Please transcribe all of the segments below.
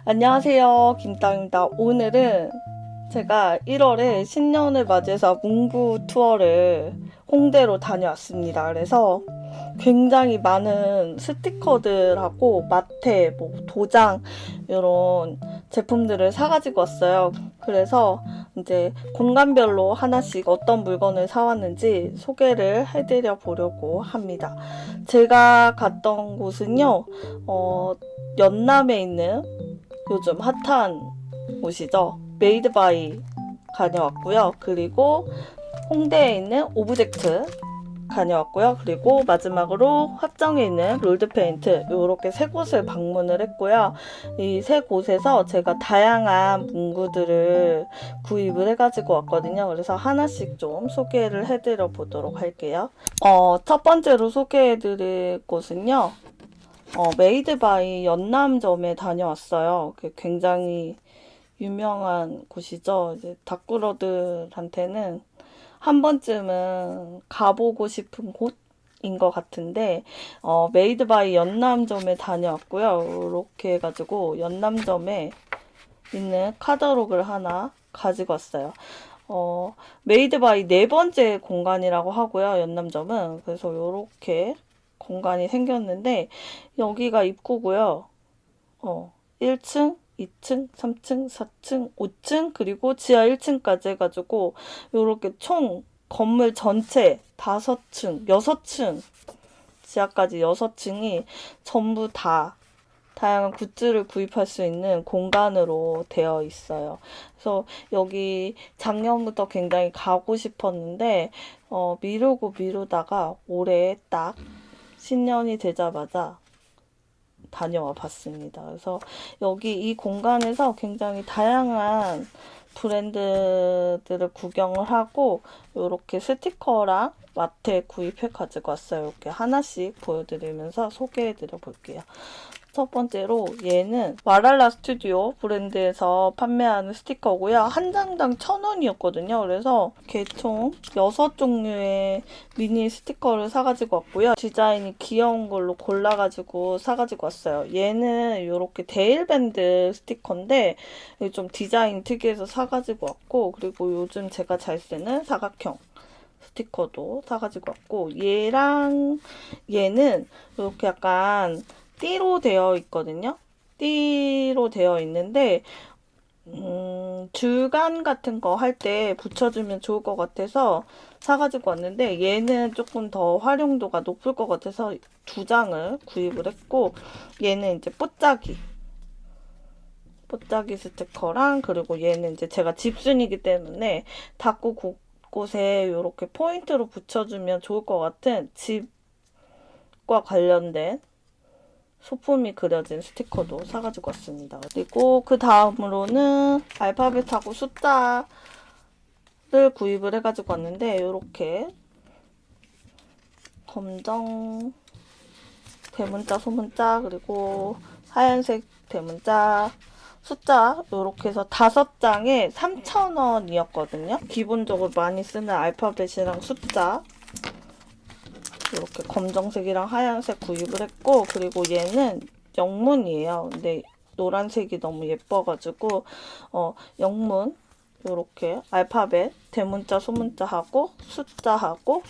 안녕하세요, 김땅입니다. 오늘은 제가 1월에 신년을 맞이해서 문구 투어를 홍대로 다녀왔습니다. 그래서 굉장히 많은 스티커들하고 마테, 도장 이런 제품들을 사가지고 왔어요. 그래서 이제 공간별로 하나씩 어떤 물건을 사왔는지 소개를 해드려 보려고 합니다. 제가 갔던 곳은요, 연남에 있는 요즘 핫한 곳이죠. 메이드 바이 다녀왔고요. 그리고 홍대에 있는 오브젝트 다녀왔고요. 그리고 마지막으로 합정에 있는 롤드페인트 이렇게 세 곳을 방문을 했고요. 이 세 곳에서 제가 다양한 문구들을 구입을 해가지고 왔거든요. 그래서 하나씩 좀 소개를 해드려 보도록 할게요. 첫 번째로 소개해드릴 곳은요. 메이드 바이 연남점에 다녀왔어요. 굉장히 유명한 곳이죠. 이제 닭구러들한테는 한 번쯤은 가보고 싶은 곳인 것 같은데, 메이드 바이 연남점에 다녀왔고요. 이렇게 해가지고 연남점에 있는 카탈로그를 하나 가지고 왔어요. 메이드 바이 네 번째 공간이라고 하고요. 연남점은. 그래서 이렇게 공간이 생겼는데 여기가 입구고요. 1층, 2층, 3층, 4층, 5층 그리고 지하 1층까지 해가지고 이렇게 총 건물 전체 5층, 6층 지하까지 6층이 전부 다 다양한 굿즈를 구입할 수 있는 공간으로 되어 있어요. 그래서 여기 작년부터 굉장히 가고 싶었는데 미루다가 올해 딱 신년이 되자마자 다녀와 봤습니다. 그래서 여기 이 공간에서 굉장히 다양한 브랜드들을 구경을 하고 이렇게 스티커랑 마테 구입해 가지고 왔어요. 이렇게 하나씩 보여드리면서 소개해드려 볼게요. 첫 번째로 얘는 와랄라 스튜디오 브랜드에서 판매하는 스티커고요. 한 장당 1,000원이었거든요. 그래서 개총 6종류의 미니 스티커를 사가지고 왔고요. 디자인이 귀여운 걸로 골라가지고 사가지고 왔어요. 얘는 이렇게 데일밴드 스티커인데 좀 디자인 특이해서 사가지고 왔고, 그리고 요즘 제가 잘 쓰는 사각형 스티커도 사가지고 왔고, 얘랑 얘는 이렇게 약간 띠로 되어 있거든요. 띠로 되어 있는데 줄감 같은 거 할 때 붙여주면 좋을 것 같아서 사가지고 왔는데 얘는 조금 더 활용도가 높을 것 같아서 2장을 구입을 했고, 얘는 이제 뽀짝이 스티커랑, 그리고 얘는 이제 제가 집순이기 때문에 닦고 곳곳에 이렇게 포인트로 붙여주면 좋을 것 같은 집과 관련된 소품이 그려진 스티커도 사가지고 왔습니다. 그리고 그 다음으로는 알파벳하고 숫자를 구입을 해가지고 왔는데 이렇게 검정 대문자, 소문자, 그리고 하얀색 대문자, 숫자 이렇게 해서 5장에 3,000원이었거든요. 기본적으로 많이 쓰는 알파벳이랑 숫자 이렇게 검정색이랑 하얀색 구입을 했고, 그리고 얘는 영문이에요. 근데 노란색이 너무 예뻐가지고 영문 이렇게 알파벳 대문자 소문자하고 숫자하고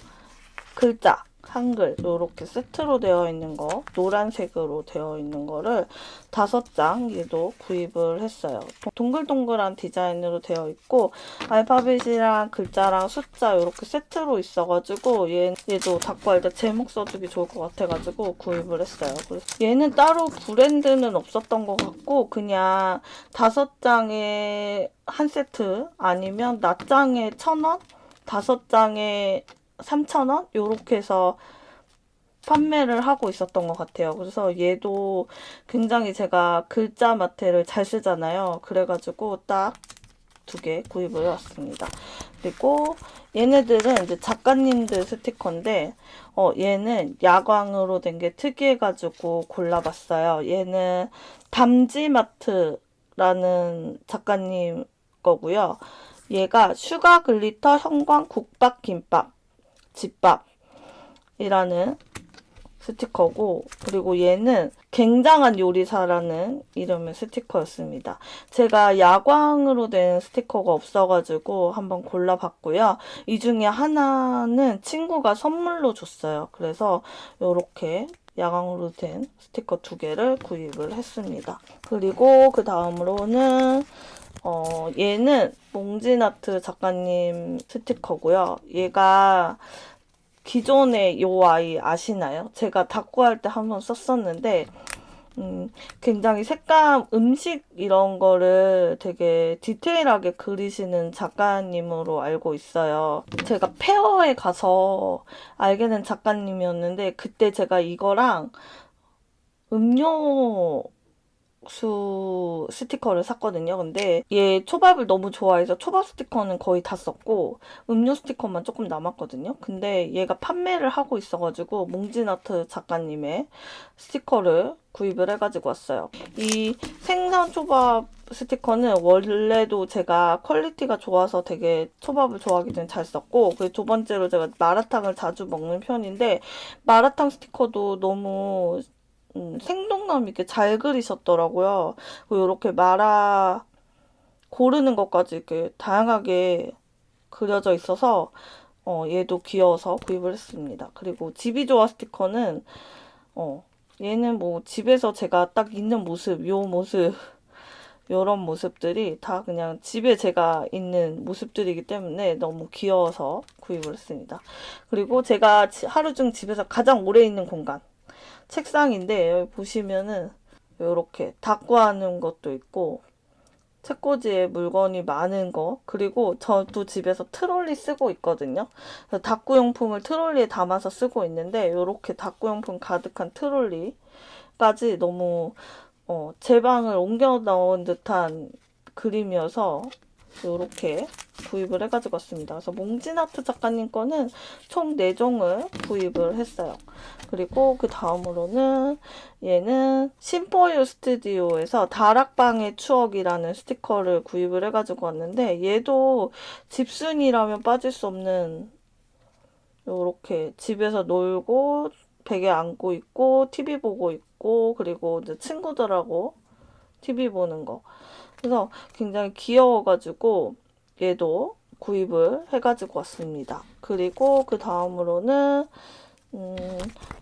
글자 한글 이렇게 세트로 되어 있는 거, 노란색으로 되어 있는 거를 5장 얘도 구입을 했어요. 동글동글한 디자인으로 되어 있고 알파벳이랑 글자랑 숫자 이렇게 세트로 있어가지고 얘도 닦고 할 때 제목 써주기 좋을 것 같아가지고 구입을 했어요. 그래서 얘는 따로 브랜드는 없었던 것 같고 그냥 5장에 한 세트 아니면 낱장에 1,000원, 5장에 3,000원? 요렇게 해서 판매를 하고 있었던 것 같아요. 그래서 얘도 굉장히 제가 글자 마테를 잘 쓰잖아요. 그래가지고 딱 2개 구입을 해왔습니다. 그리고 얘네들은 이제 작가님들 스티커인데 얘는 야광으로 된 게 특이해가지고 골라봤어요. 얘는 담지마트라는 작가님 거고요. 얘가 슈가 글리터 형광 국밥 김밥 집밥이라는 스티커고, 그리고 얘는 굉장한 요리사라는 이름의 스티커였습니다. 제가 야광으로 된 스티커가 없어가지고 한번 골라봤고요. 이 중에 하나는 친구가 선물로 줬어요. 그래서 이렇게 야광으로 된 스티커 2개를 구입을 했습니다. 그리고 그 다음으로는 얘는 몽진아트 작가님 스티커고요. 얘가 기존의 요 아이 아시나요? 제가 다꾸할 때 한번 썼었는데 굉장히 색감, 음식 이런 거를 되게 디테일하게 그리시는 작가님으로 알고 있어요. 제가 페어에 가서 알게 된 작가님이었는데 그때 제가 이거랑 음료수 스티커를 샀거든요. 근데 얘 초밥을 너무 좋아해서 초밥 스티커는 거의 다 썼고 음료 스티커만 조금 남았거든요. 근데 얘가 판매를 하고 있어가지고 몽진아트 작가님의 스티커를 구입을 해가지고 왔어요. 이 생선 초밥 스티커는 원래도 제가 퀄리티가 좋아서 되게 초밥을 좋아하기 때문에 잘 썼고, 그 두 번째로 제가 마라탕을 자주 먹는 편인데 마라탕 스티커도 너무 생동감 있게 잘 그리셨더라고요. 그리고 이렇게 고르는 것까지 이렇게 다양하게 그려져 있어서 얘도 귀여워서 구입을 했습니다. 그리고 집이 좋아 스티커는 얘는 뭐 집에서 제가 딱 있는 모습, 요 모습, 요런 모습들이 다 그냥 집에 제가 있는 모습들이기 때문에 너무 귀여워서 구입을 했습니다. 그리고 제가 하루 중 집에서 가장 오래 있는 공간, 책상인데 여기 보시면은 이렇게 다꾸하는 것도 있고 책꽂이에 물건이 많은 거, 그리고 저도 집에서 트롤리 쓰고 있거든요. 그래서 다꾸용품을 트롤리에 담아서 쓰고 있는데 이렇게 다꾸용품 가득한 트롤리까지 너무 제 방을 옮겨 넣은 듯한 그림이어서 이렇게 구입을 해가지고 왔습니다. 그래서 몽진아트 작가님 거는 총 4종을 구입을 했어요. 그리고 그 다음으로는 얘는 심포유 스튜디오에서 다락방의 추억이라는 스티커를 구입을 해가지고 왔는데 얘도 집순이라면 빠질 수 없는 이렇게 집에서 놀고 베개 안고 있고 TV 보고 있고 그리고 이제 친구들하고 TV 보는 거. 그래서 굉장히 귀여워가지고 얘도 구입을 해가지고 왔습니다. 그리고 그 다음으로는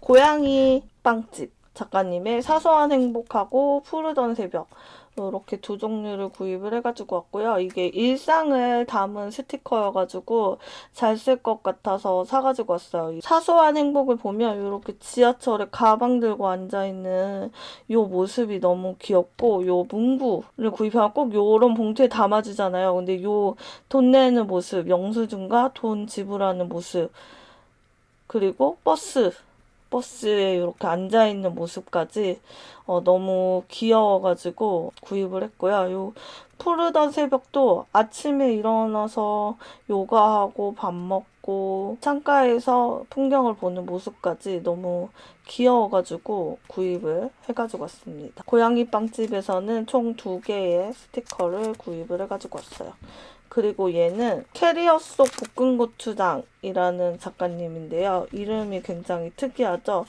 고양이 빵집 작가님의 사소한 행복하고 푸르던 새벽, 이렇게 2종류를 구입을 해가지고 왔고요. 이게 일상을 담은 스티커여가지고 잘 쓸 것 같아서 사가지고 왔어요. 사소한 행복을 보면 이렇게 지하철에 가방 들고 앉아있는 요 모습이 너무 귀엽고, 요 문구를 구입하면 꼭 요런 봉투에 담아주잖아요. 근데 요 돈 내는 모습, 영수증과 돈 지불하는 모습, 그리고 버스에 이렇게 앉아있는 모습까지 너무 귀여워가지고 구입을 했고요. 요 푸르던 새벽도 아침에 일어나서 요가하고 밥 먹고 창가에서 풍경을 보는 모습까지 너무 귀여워가지고 구입을 해가지고 왔습니다. 고양이 빵집에서는 총 2개의 스티커를 구입을 해가지고 왔어요. 그리고 얘는 캐리어 속 볶음고추장이라는 작가님인데요. 이름이 굉장히 특이하죠.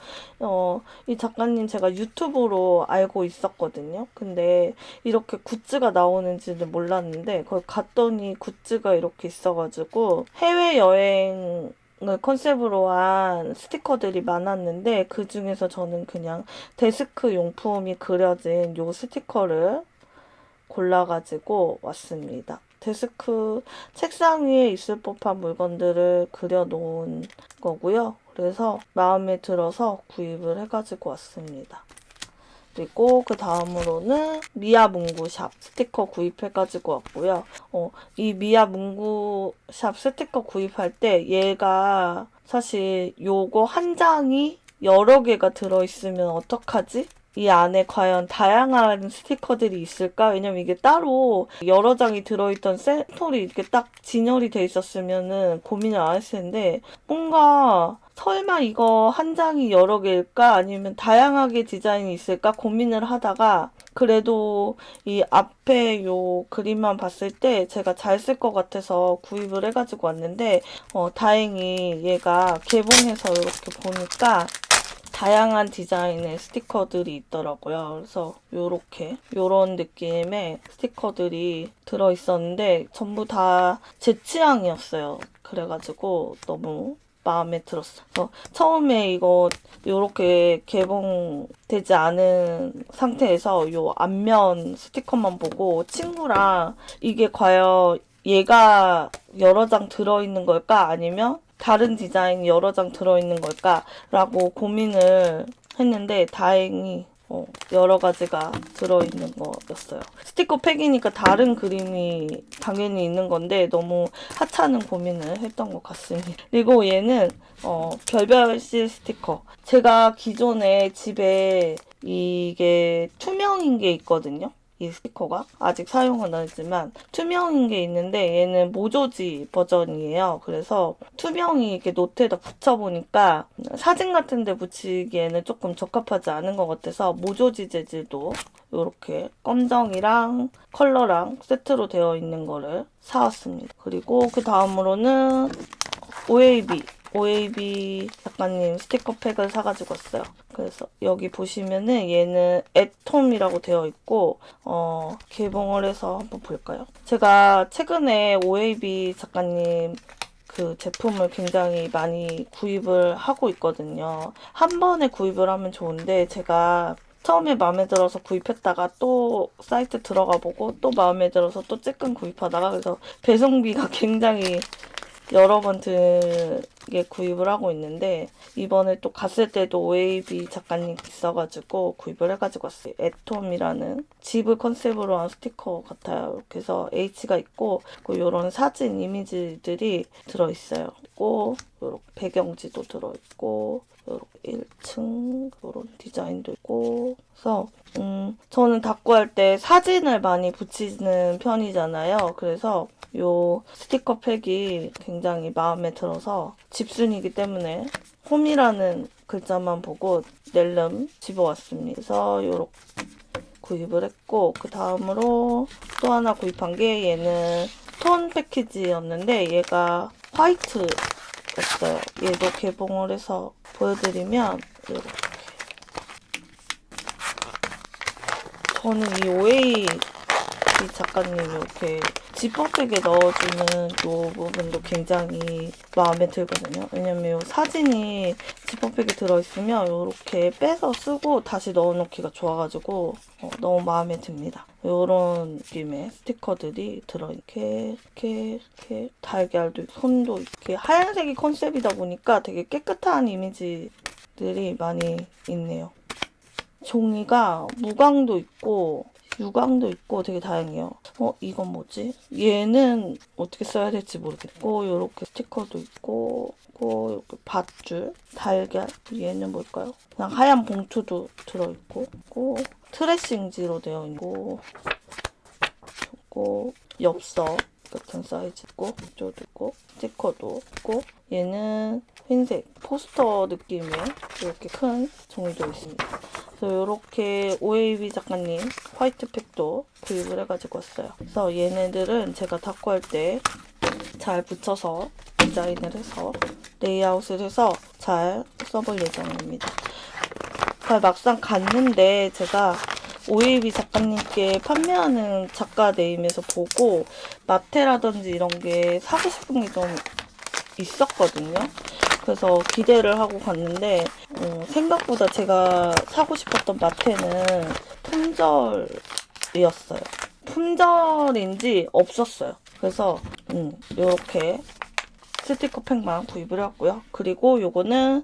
이 작가님 제가 유튜브로 알고 있었거든요. 근데 이렇게 굿즈가 나오는지는 몰랐는데 거기 갔더니 굿즈가 이렇게 있어가지고 해외여행 을 컨셉으로 한 스티커들이 많았는데 그 중에서 저는 그냥 데스크 용품이 그려진 요 스티커를 골라가지고 왔습니다. 데스크 책상 위에 있을 법한 물건들을 그려놓은 거고요. 그래서 마음에 들어서 구입을 해가지고 왔습니다. 그리고 그 다음으로는 미아 문구샵 스티커 구입해가지고 왔고요. 이 미아 문구샵 스티커 구입할 때 얘가 사실 요거 한 장이 여러 개가 들어있으면 어떡하지? 이 안에 과연 다양한 스티커들이 있을까? 왜냐면 이게 따로 여러 장이 들어있던 셋홀이 이렇게 딱 진열이 돼 있었으면은 고민을 안 했을 텐데 뭔가 설마 이거 한 장이 여러 개일까? 아니면 다양하게 디자인이 있을까? 고민을 하다가 그래도 이 앞에 요 그림만 봤을 때 제가 잘 쓸 것 같아서 구입을 해가지고 왔는데 다행히 얘가 개봉해서 이렇게 보니까 다양한 디자인의 스티커들이 있더라고요. 그래서 요런 느낌의 스티커들이 들어있었는데 전부 다 제 취향이었어요. 그래가지고 너무 마음에 들었어요. 처음에 이거 요렇게 개봉되지 않은 상태에서 요 앞면 스티커만 보고 친구랑 이게 과연 얘가 여러 장 들어있는 걸까? 아니면 다른 디자인 여러 장 들어있는 걸까? 라고 고민을 했는데 다행히 여러 가지가 들어있는 거였어요. 스티커 팩이니까 다른 그림이 당연히 있는 건데 너무 하찮은 고민을 했던 것 같습니다. 그리고 얘는 별별실 스티커. 제가 기존에 집에 이게 투명인 게 있거든요. 이 스티커가 아직 사용은 안 했지만 투명인 게 있는데 얘는 모조지 버전이에요. 그래서 투명이 이렇게 노트에다 붙여보니까 사진 같은 데 붙이기에는 조금 적합하지 않은 것 같아서 모조지 재질도 이렇게 검정이랑 컬러랑 세트로 되어 있는 거를 사왔습니다. 그리고 그 다음으로는 OAB 작가님 스티커 팩을 사가지고 왔어요. 그래서 여기 보시면은 얘는 애톰이라고 되어 있고 개봉을 해서 한번 볼까요? 제가 최근에 OAB 작가님 그 제품을 굉장히 많이 구입을 하고 있거든요. 한 번에 구입을 하면 좋은데 제가 처음에 마음에 들어서 구입했다가 또 사이트 들어가 보고 또 마음에 들어서 또 쬐끔 구입하다가 그래서 배송비가 굉장히 여러 번 들게 구입을 하고 있는데 이번에 또 갔을 때도 OAB 작가님 있어가지고 구입을 해가지고 왔어요. 애톰이라는 집을 컨셉으로 한 스티커 같아요. 이렇게 해서 H가 있고 이런 사진 이미지들이 들어있어요. 그리고 이렇게 배경지도 들어있고 이렇게 1층 이런 디자인도 있고 그래서 저는 닦고할 때 사진을 많이 붙이는 편이잖아요. 그래서 요 스티커 팩이 굉장히 마음에 들어서 집순이기 때문에 홈이라는 글자만 보고 낼름 집어왔습니다. 그래서 요렇게 구입을 했고 그 다음으로 또 하나 구입한 게 얘는 톤 패키지였는데 얘가 화이트였어요. 얘도 개봉을 해서 보여드리면 이렇게 저는 이 OA 작가님 이렇게 지퍼백에 넣어주는 이 부분도 굉장히 마음에 들거든요. 왜냐면 이 사진이 지퍼백에 들어있으면 이렇게 빼서 쓰고 다시 넣어놓기가 좋아가지고 너무 마음에 듭니다. 이런 느낌의 스티커들이 들어있게 이렇게 달걀도 손도 이렇게 하얀색이 컨셉이다 보니까 되게 깨끗한 이미지들이 많이 있네요. 종이가 무광도 있고 유광도 있고 되게 다양해요. 이건 뭐지? 얘는 어떻게 써야 될지 모르겠고 이렇게 스티커도 있고 이렇게 밧줄, 달걀 얘는 뭘까요? 그냥 하얀 봉투도 들어있고 트레싱지로 되어 있고 엽서 같은 사이즈 있고 이쪽도 있고 스티커도 있고 얘는 흰색 포스터 느낌의 이렇게 큰 종이도 있습니다. 그래서 이렇게 OAB 작가님 화이트 팩도 구입을 해가지고 왔어요. 그래서 얘네들은 제가 닦고 할 때 잘 붙여서 디자인을 해서 레이아웃을 해서 잘 써볼 예정입니다. 막상 갔는데 제가 OAB 작가님께 판매하는 작가 네임에서 보고 마테라든지 이런 게 사고 싶은 게 좀 있었거든요. 그래서 기대를 하고 갔는데 생각보다 제가 사고 싶었던 마테는 품절이었어요. 품절인지 없었어요. 그래서 이렇게 스티커 팩만 구입을 했고요. 그리고 요거는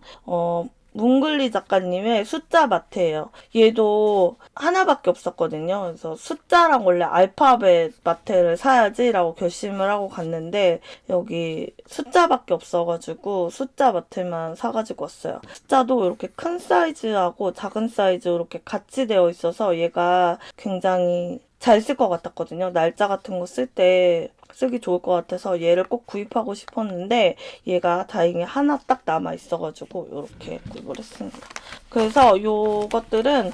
뭉글리 작가님의 숫자 마테예요. 얘도 하나밖에 없었거든요. 그래서 숫자랑 원래 알파벳 마테를 사야지라고 결심을 하고 갔는데 여기 숫자밖에 없어가지고 숫자 마테만 사가지고 왔어요. 숫자도 이렇게 큰 사이즈하고 작은 사이즈 이렇게 같이 되어 있어서 얘가 굉장히 잘 쓸 것 같았거든요. 날짜 같은 거 쓸 때 쓰기 좋을 것 같아서 얘를 꼭 구입하고 싶었는데 얘가 다행히 하나 딱 남아 있어가지고 이렇게 구입을 했습니다. 그래서 요것들은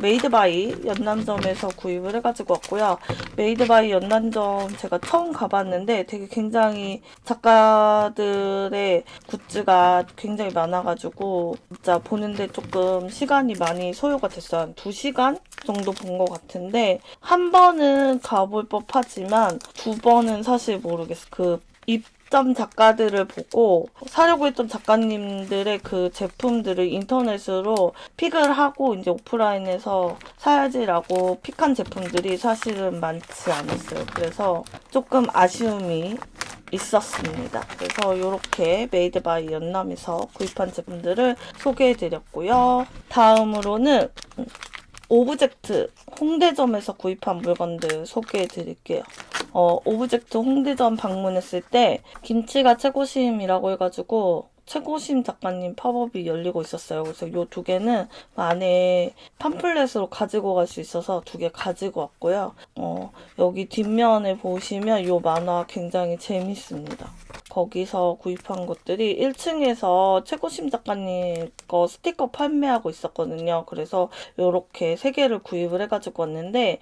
메이드바이 연남점에서 구입을 해가지고 왔고요. 메이드바이 연남점 제가 처음 가봤는데 되게 굉장히 작가들의 굿즈가 굉장히 많아가지고 진짜 보는데 조금 시간이 많이 소요가 됐어요. 한 2시간 정도 본 것 같은데 한 번은 가볼 법하지만 두 번은 사실 모르겠어요. 그 입점 작가들을 보고 사려고 했던 작가님들의 그 제품들을 인터넷으로 픽을 하고 이제 오프라인에서 사야지라고 픽한 제품들이 사실은 많지 않았어요. 그래서 조금 아쉬움이 있었습니다. 그래서 이렇게 메이드 바이 연남에서 구입한 제품들을 소개해드렸고요. 다음으로는 오브젝트 홍대점에서 구입한 물건들 소개해드릴게요. 오브젝트 홍대점 방문했을 때 김치가 최고심이라고 해가지고 최고심 작가님 팝업이 열리고 있었어요. 그래서 이 2개는 안에 팜플렛으로 가지고 갈 수 있어서 2개 가지고 왔고요. 여기 뒷면에 보시면 이 만화 굉장히 재밌습니다. 거기서 구입한 것들이 1층에서 최고심 작가님 거 스티커 판매하고 있었거든요. 그래서 이렇게 3개를 구입을 해가지고 왔는데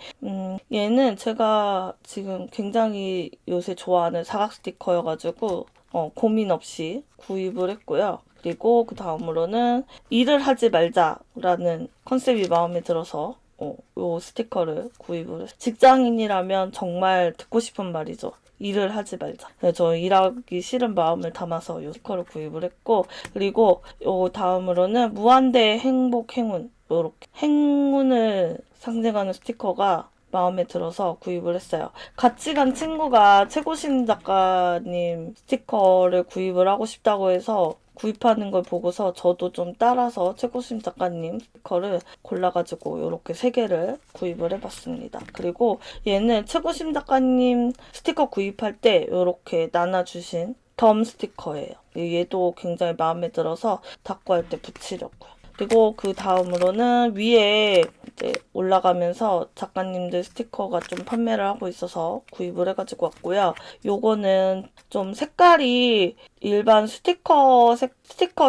얘는 제가 지금 굉장히 요새 좋아하는 사각 스티커여가지고 고민 없이 구입을 했고요. 그리고 그 다음으로는 일을 하지 말자라는 컨셉이 마음에 들어서 요 스티커를 구입을 했어요. 직장인이라면 정말 듣고 싶은 말이죠. 일을 하지 말자. 저 일하기 싫은 마음을 담아서 이 스티커를 구입을 했고, 그리고 요 다음으로는 무한대 행복 행운, 이렇게 행운을 상징하는 스티커가 마음에 들어서 구입을 했어요. 같이 간 친구가 최고신 작가님 스티커를 구입을 하고 싶다고 해서 구입하는 걸 보고서 저도 좀 따라서 최고신 작가님 스티커를 골라가지고 이렇게 3개를 구입을 해봤습니다. 그리고 얘는 최고신 작가님 스티커 구입할 때 이렇게 나눠주신 덤 스티커예요. 얘도 굉장히 마음에 들어서 닦고 할 때 붙이려고요. 그리고 그 다음으로는 위에 이제 올라가면서 작가님들 스티커가 좀 판매를 하고 있어서 구입을 해가지고 왔고요. 요거는 좀 색깔이 일반 스티커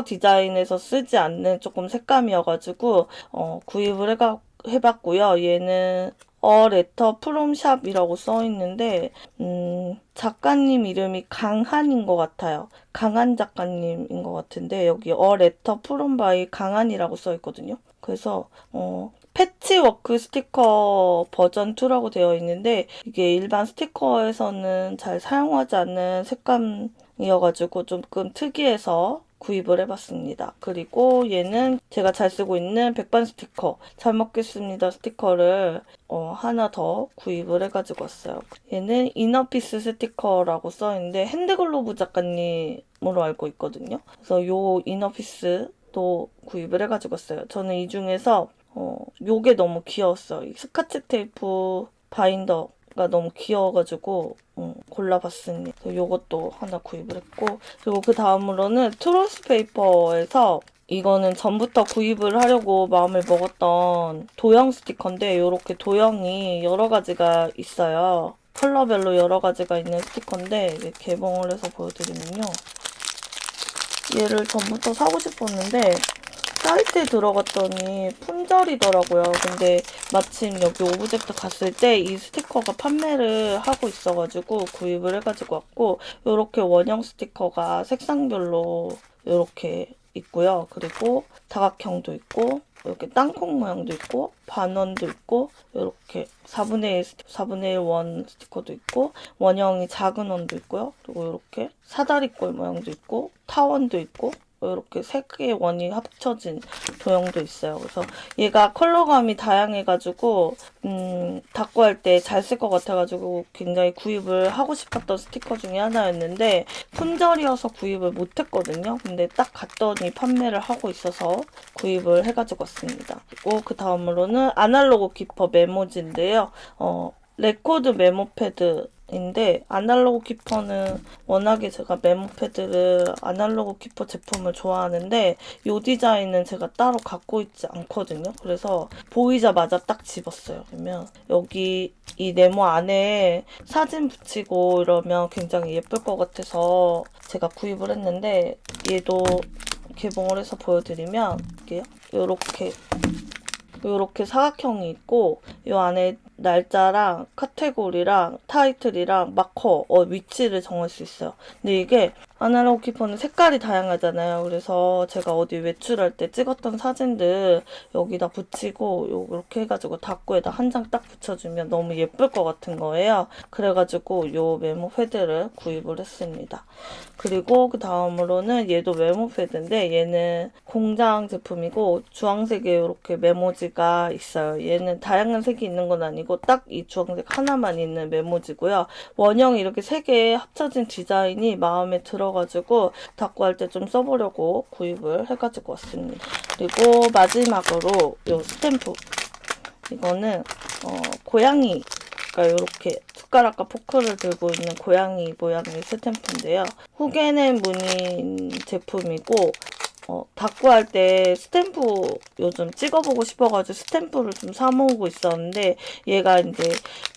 디자인에서 쓰지 않는 조금 색감이어가지고 구입을 해봤고요. 얘는 레터 프롬 샵이라고 써있는데 작가님 이름이 강한인 것 같아요. 강한 작가님인 것 같은데 여기 레터 프롬 바이 강한이라고 써있거든요. 그래서 패치워크 스티커 버전 2라고 되어 있는데 이게 일반 스티커에서는 잘 사용하지 않는 색감이어가지고 조금 특이해서 구입을 해봤습니다. 그리고 얘는 제가 잘 쓰고 있는 백반 스티커 잘 먹겠습니다 스티커를 하나 더 구입을 해가지고 왔어요. 얘는 이너피스 스티커라고 써있는데 핸드글로브 작가님으로 알고 있거든요. 그래서 요 이너피스도 구입을 해가지고 왔어요. 저는 이 중에서 요게 너무 귀여웠어요. 이 스카치 테이프 바인더가 너무 귀여워가지고 골라봤습니다. 요것도 하나 구입을 했고 그리고 그 다음으로는 트로스 페이퍼에서 이거는 전부터 구입을 하려고 마음을 먹었던 도형 스티커인데 이렇게 도형이 여러 가지가 있어요. 컬러별로 여러 가지가 있는 스티커인데 이제 개봉을 해서 보여드리면요. 얘를 전부터 사고 싶었는데 사이트에 들어갔더니 품절이더라고요. 근데 마침 여기 오브젝트 갔을 때 이 스티커가 판매를 하고 있어가지고 구입을 해가지고 왔고 이렇게 원형 스티커가 색상별로 이렇게 있고요. 그리고 다각형도 있고 이렇게 땅콩 모양도 있고 반원도 있고 이렇게 4분의 1 원 스티커도 있고 원형이 작은 원도 있고요. 그리고 이렇게 사다리꼴 모양도 있고 타원도 있고 이렇게 3개의 원이 합쳐진 도형도 있어요. 그래서 얘가 컬러감이 다양해가지고 닦고 할 때 잘 쓸 것 같아가지고 굉장히 구입을 하고 싶었던 스티커 중에 하나였는데 품절이어서 구입을 못했거든요. 근데 딱 갔더니 판매를 하고 있어서 구입을 해가지고 왔습니다. 그리고 그 다음으로는 아날로그 키퍼 메모지인데요. 레코드 메모 패드인데 아날로그 키퍼는 워낙에 제가 메모 패드를 아날로그 키퍼 제품을 좋아하는데 이 디자인은 제가 따로 갖고 있지 않거든요. 그래서 보이자마자 딱 집었어요. 그러면 여기 이 네모 안에 사진 붙이고 이러면 굉장히 예쁠 것 같아서 제가 구입을 했는데, 얘도 개봉을 해서 보여드리면 요렇게 사각형이 있고, 요 안에 날짜랑 카테고리랑 타이틀이랑 마커, 위치를 정할 수 있어요. 근데 이게 아날로그 키퍼는 색깔이 다양하잖아요. 그래서 제가 어디 외출할 때 찍었던 사진들 여기다 붙이고 요렇게 해가지고 닫고에다 한 장 딱 붙여주면 너무 예쁠 것 같은 거예요. 그래가지고 요 메모 패드를 구입을 했습니다. 그리고 그 다음으로는 얘도 메모 패드인데, 얘는 공장 제품이고 주황색에 이렇게 메모지가 있어요. 얘는 다양한 색이 있는 건 아니고 딱 이 주황색 하나만 있는 메모지고요. 원형이 이렇게 3개 합쳐진 디자인이 마음에 들어가지고 닦고 할 때 좀 써보려고 구입을 해가지고 왔습니다. 그리고 마지막으로 요 스탬프. 이거는 고양이, 그러니까 이렇게 숟가락과 포크를 들고 있는 고양이 모양의 스탬프인데요. 후게는 무늬 제품이고, 닦고 할 때 스탬프 요즘 찍어보고 싶어가지고 스탬프를 좀 사모으고 있었는데, 얘가 이제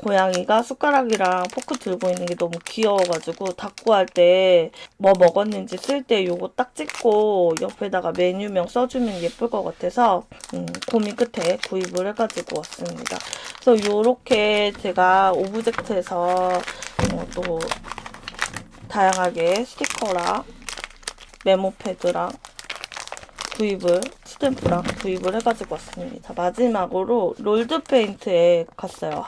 고양이가 숟가락이랑 포크 들고 있는 게 너무 귀여워가지고 닦고 할 때 뭐 먹었는지 쓸 때 요거 딱 찍고 옆에다가 메뉴명 써주면 예쁠 것 같아서 고민 끝에 구입을 해가지고 왔습니다. 그래서 요렇게 제가 오브젝트에서 또 다양하게 스티커랑 메모패드랑 스탬프랑 구입을 해가지고 왔습니다. 마지막으로 롤드페인트에 갔어요.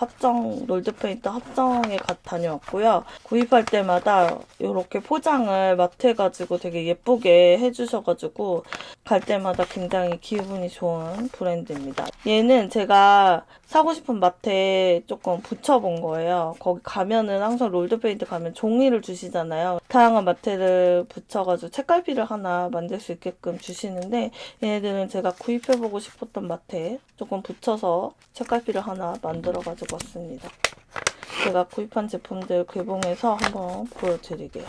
롤드페인트 합정에 다녀왔고요. 구입할 때마다 이렇게 포장을 마트해가지고 되게 예쁘게 해주셔가지고 갈 때마다 굉장히 기분이 좋은 브랜드입니다. 얘는 제가 사고 싶은 마트에 조금 붙여본 거예요. 거기 가면은 항상 롤드페인트 가면 종이를 주시잖아요. 다양한 마트를 붙여가지고 책갈피를 하나 만들 수 있게끔 주시는데, 얘네들은 제가 구입해보고 싶었던 마트에 조금 붙여서 책갈피를 하나 만들어가지고 왔습니다. 제가 구입한 제품들 개봉해서 한번 보여드릴게요.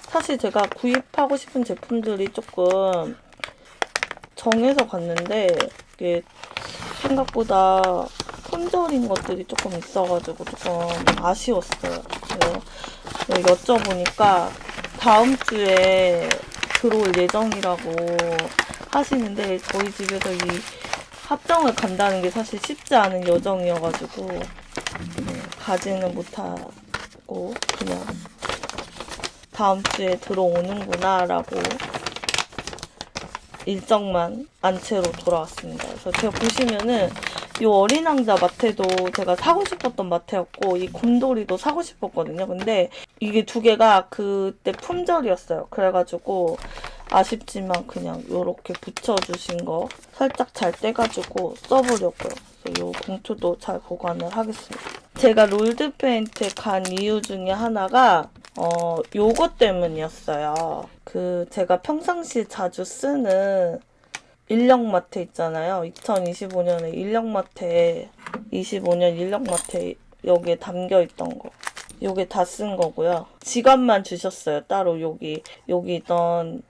사실 제가 구입하고 싶은 제품들이 조금 정해서 갔는데, 이게 생각보다 품절인 것들이 조금 있어가지고 조금 아쉬웠어요. 그래서 여쭤보니까 다음 주에 들어올 예정이라고 하시는데, 저희 집에서 이 합정을 간다는 게 사실 쉽지 않은 여정이어가지고 가지는 못하고 그냥 다음 주에 들어오는구나 라고 일정만 안 채로 돌아왔습니다. 그래서 제가 보시면은 이 어린 왕자 마테도 제가 사고 싶었던 마테였고, 이 곰돌이도 사고 싶었거든요. 근데 이게 두 개가 그때 품절이었어요. 그래가지고 아쉽지만 그냥 이렇게 붙여주신 거 살짝 잘 떼가지고 써보려고요. 그래서 이 봉투도 잘 보관을 하겠습니다. 제가 롤드페인트에 간 이유 중에 하나가 요거 때문이었어요. 제가 평상시에 자주 쓰는 인력마테 있잖아요. 2025년에 인력마테, 25년 인력마테 여기에 담겨있던 거. 요게 다 쓴 거고요. 지갑만 주셨어요. 따로 여기 있던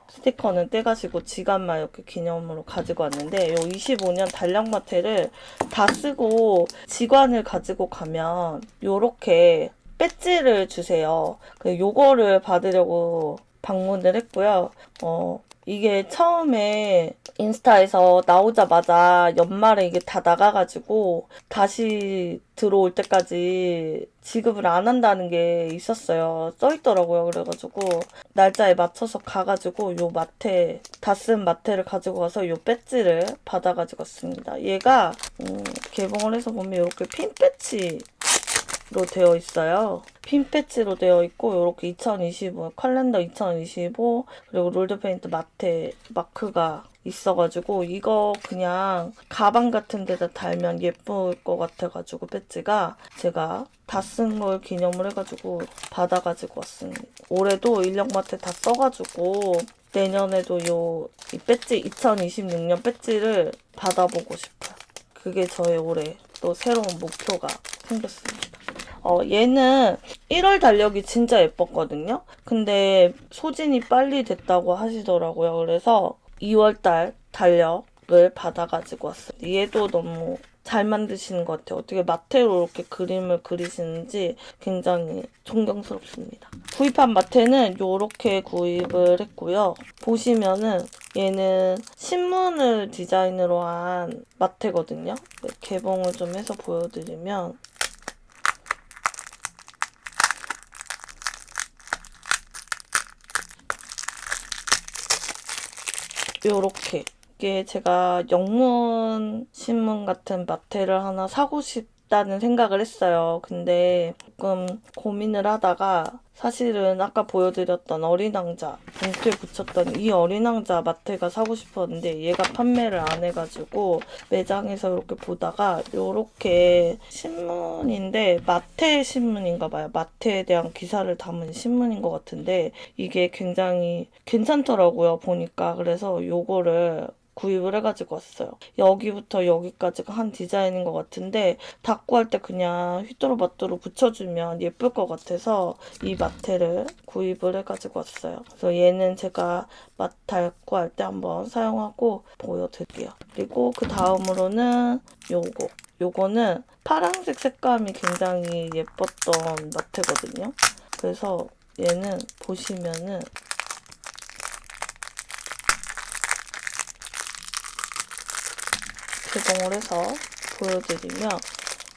스티커는 떼가지고 지갑만 이렇게 기념으로 가지고 왔는데, 요 25년 달력마테를 다 쓰고 직관을 가지고 가면 요렇게 배지를 주세요. 요거를 받으려고 방문을 했고요. 이게 처음에 인스타에서 나오자마자 연말에 이게 다 나가가지고 다시 들어올 때까지 지급을 안 한다는 게 있었어요. 써있더라고요. 그래가지고 날짜에 맞춰서 가가지고 요 마테, 다 쓴 마테를 가지고 가서 요 배지를 받아가지고 왔습니다. 얘가 개봉을 해서 보면 이렇게 핀 배지 로 되어 있어요. 핀 패치로 되어 있고, 이렇게 2025 캘린더 2025 그리고 롤드페인트 마테 마크가 있어가지고 이거 그냥 가방 같은 데다 달면 예쁠 것 같아가지고 배지가 제가 다 쓴 걸 기념을 해가지고 받아가지고 왔습니다. 올해도 인력마트 다 써가지고 내년에도 이 배지 2026년 배지를 받아보고 싶어요. 그게 저의 올해 또 새로운 목표가 생겼습니다. 얘는 1월 달력이 진짜 예뻤거든요. 근데 소진이 빨리 됐다고 하시더라고요. 그래서 2월달 달력을 받아가지고 왔어요. 얘도 너무 잘 만드시는 것 같아요. 어떻게 마테로 이렇게 그림을 그리시는지 굉장히 존경스럽습니다. 구입한 마테는 이렇게 구입을 했고요. 보시면은 얘는 신문을 디자인으로 한 마테거든요. 네, 개봉을 좀 해서 보여드리면 요렇게 이게 제가 영문 신문 같은 마테를 하나 사고 싶다는 생각을 했어요. 근데 조금 고민을 하다가 사실은 아까 보여드렸던 어린 왕자 봉투에 붙였던 이 어린 왕자 마테가 사고 싶었는데 얘가 판매를 안 해가지고 매장에서 이렇게 보다가 요렇게 신문인데 마테 신문인가 봐요. 마테에 대한 기사를 담은 신문인 것 같은데 이게 굉장히 괜찮더라고요. 보니까. 그래서 요거를 구입을 해가지고 왔어요. 여기부터 여기까지가 한 디자인인 것 같은데 닦고 할 때 그냥 휘뚜루마뚜루 붙여주면 예쁠 것 같아서 이 마테를 구입을 해가지고 왔어요. 그래서 얘는 제가 닦고 할 때 한번 사용하고 보여드릴게요. 그리고 그 다음으로는 요거는 파란색 색감이 굉장히 예뻤던 마테거든요. 그래서 얘는 보시면은 개봉을 해서 보여드리면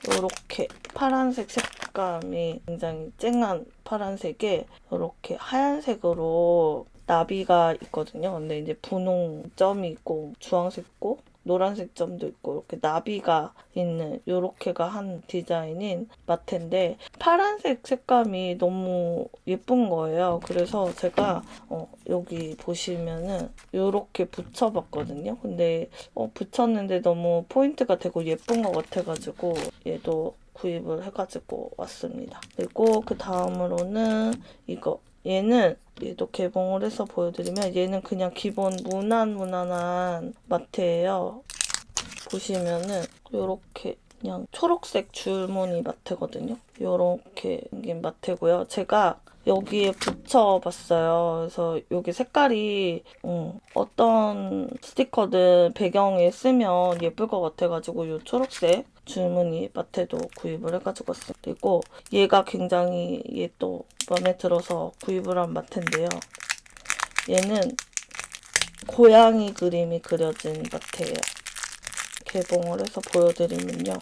이렇게 파란색 색감이 굉장히 쨍한 파란색에 이렇게 하얀색으로 나비가 있거든요. 근데 이제 분홍점이 있고 주황색 있고 노란색 점도 있고 이렇게 나비가 있는 이렇게가 한 디자인인 마테인데 파란색 색감이 너무 예쁜 거예요. 그래서 제가 여기 보시면은 이렇게 붙여봤거든요. 근데 붙였는데 너무 포인트가 되고 예쁜 것 같아가지고 얘도 구입을 해가지고 왔습니다. 그리고 그 다음으로는 이거 얘도 개봉을 해서 보여드리면 얘는 그냥 기본 무난한 마테예요. 보시면은 요렇게 그냥 초록색 줄무늬 마테거든요. 요렇게 생긴 마테고요. 제가 여기에 붙여봤어요. 그래서 여기 색깔이 어떤 스티커든 배경에 쓰면 예쁠 것 같아가지고 요 초록색 줄무늬 마테도 구입을 해가지고 왔어요. 그리고 얘가 굉장히 얘 또 마음에 들어서 구입을 한 마테인데요. 얘는 고양이 그림이 그려진 마테예요. 개봉을 해서 보여드리면요.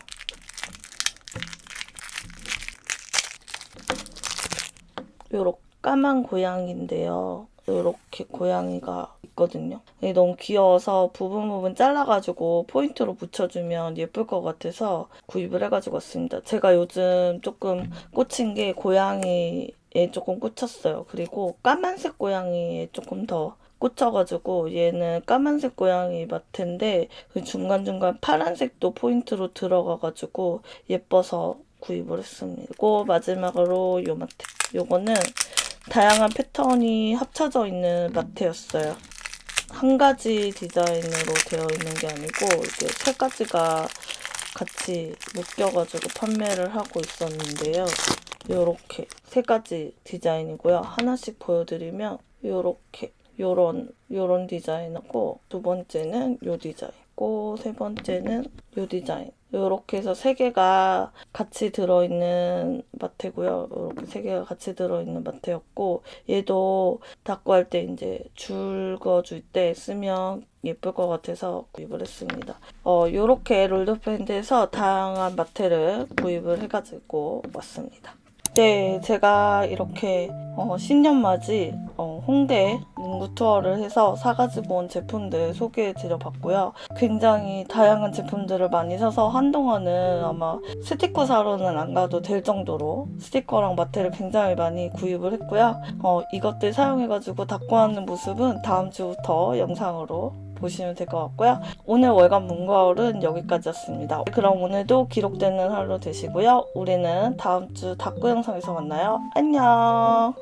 요렇게 까만 고양이인데요. 요렇게 고양이가 있거든요. 이게 너무 귀여워서 부분 잘라가지고 포인트로 붙여주면 예쁠 것 같아서 구입을 해가지고 왔습니다. 제가 요즘 조금 꽂힌 게 고양이에 조금 꽂혔어요. 그리고 까만색 고양이에 조금 더 꽂혀가지고 얘는 까만색 고양이 마테인데 그 중간중간 파란색도 포인트로 들어가가지고 예뻐서 구입을 했습니다. 그리고 마지막으로 요 마테. 요거는 다양한 패턴이 합쳐져 있는 마테였어요. 한 가지 디자인으로 되어 있는 게 아니고 이게 세 가지가 같이 묶여가지고 판매를 하고 있었는데요. 요렇게 세 가지 디자인이고요. 하나씩 보여드리면 요렇게 요런 디자인하고 두 번째는 요 디자인이고 세 번째는 요 디자인. 요렇게 해서 세 개가 같이 들어있는 마테고요. 요렇게 세 개가 같이 들어있는 마테였고 얘도 닦고 할 때 이제 줄 그어줄 때 쓰면 예쁠 것 같아서 구입을 했습니다. 요렇게 롤드밴드에서 다양한 마테를 구입을 해가지고 왔습니다. 네, 제가 이렇게 신년맞이 홍대 문구 투어를 해서 사가지고 온 제품들 소개해 드려봤고요. 굉장히 다양한 제품들을 많이 사서 한동안은 아마 스티커 사러는 안 가도 될 정도로 스티커랑 마테를 굉장히 많이 구입을 했고요. 이것들 사용해가지고 닦고 하는 모습은 다음 주부터 영상으로 보시면 될 것 같고요. 오늘 월간 문구하울은 여기까지였습니다. 그럼 오늘도 기록되는 하루 되시고요. 우리는 다음 주 닦고 영상에서 만나요. 안녕.